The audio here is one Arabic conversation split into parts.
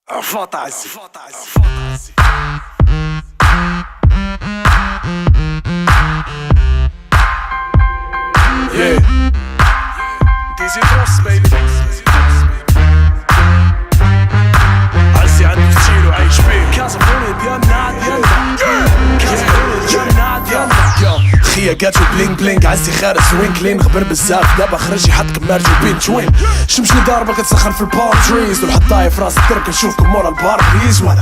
فانتازي. Yeah, Dizzy Frost baby. عزي عنده ستيل وعايش فيه. كازافوني ديالنا خيا جاتو بلينغ بلينغ عزي خارج سوين كلين غبر بزاف دابا خرج يحط كمارج وبين جوين شمشني ضاربه كتسخن في البار تريز والحطايه في راس الترك نشوفكم مورا البار بليز وانا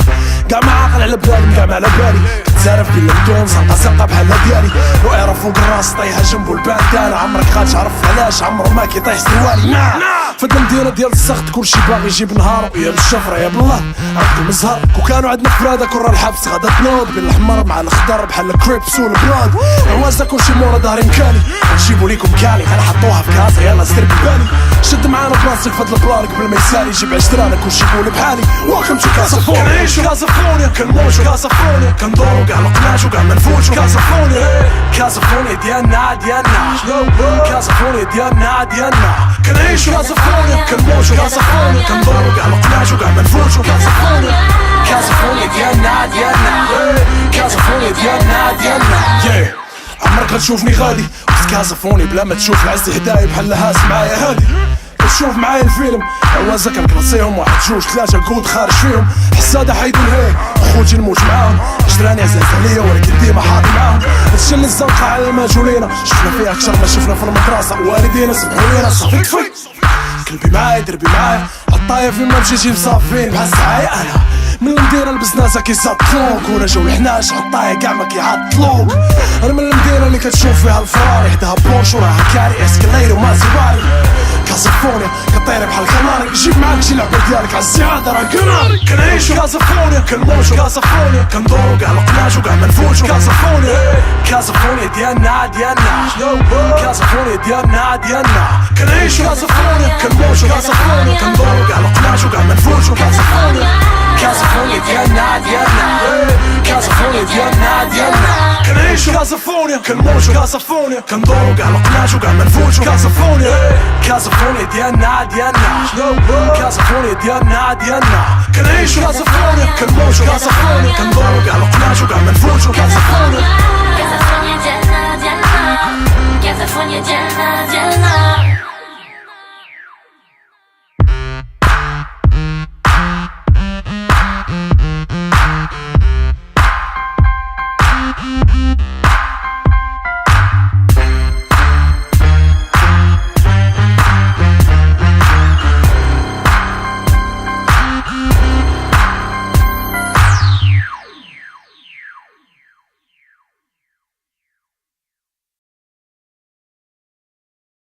كاع ما عاقل على بالي كاع ما على بالي كتزارف بين المدون زنقه بحال ديالي واعرف فوق الراس طايحه جنبو الباندانا عمرك غاتعرف علاش عمرو ما كيطيح سروالي فهاد المدينه ديال السخط كلشي باغي يجيب نهارو يا بالشفره يا بالله عندكم الزهر وكانوا عندنا فرادة كرة الحبس غادا تنوض بين الحمر مع الخضر بحال الكريبس والبلاد عوازة كلشي مورا داري مكاني نجيبو ليكم كالي غنحطوها في كاس يلا سير ببالي شد معانا بلاصتك فهاد البلان قبل ما يسالي جيب عشترانا كلشي يقول بحالي ويلكم تو كازافونيا كنعيشو كازافونيا كنموتو كازافونيا كندورو كاع القناش وكاع منفوتو كازافونيا كازافونيا ديالنا كازافونيا ديالنا كنعيشو كازافونيا كنموتو كازافونيا كندورو كاع القناش وكاع منفوتو كازافونيا ديالنا كازافونيا ديالنا عمرك غتشوفني غادي وسط كازافوني بلا ما تشوف العز هدايا بحال هاس معايا هادي كتشوف معايا الفيلم عوازة كنكلاصيهم واحد جوج ثلاثة كود خارج فيهم حسادة حيدو الهي خوتي نموت معاهم جدراني عزاز عليا ولكن ديما حاضر معاهم هادشي اللي الزنقة على المجهولين شفنا فيها اكتر ما شفنا في المدرسة والدينا سمحوا لينا صافي كفي كلبي معايا دربي معايا حطايا فين ما مشيتي مصافين بحال السعاي انا من المدينة البزناسة كيسطلوك ولا جاو الحناش حطايا كاع ما كيعطلوك انا من المدينة اللي كتشوف فيها الفراري حداها بورش وراها كاري اسكلير ومازيراتي كازافونيا كطيري بحال الكناري جيب معاك شي لعبة ديالك عالزيادة راه كناري كنعيشو كازافونيا كنموتو كازافونيا كندورو كاع القناش وكاع منفوتو كازافونيا ديالنا كازافونيا ديالنا كنعيشو كازافونيا كنموتو كازافونيا كندورو كاع القناش وكاع منفوتو كازافونيا ديالنا كنعيشو كازافونيا كنموتو كازافونيا كندورو كاع القناش وكاع منفوتو كازافونيا ديالنا كازافونيا ديالنا كنعيشو كازافونيا كنموتو كازافونيا كندورو كاع القناش وكاع منفوتو كازافونيا ديالنا كازافونيا ديالنا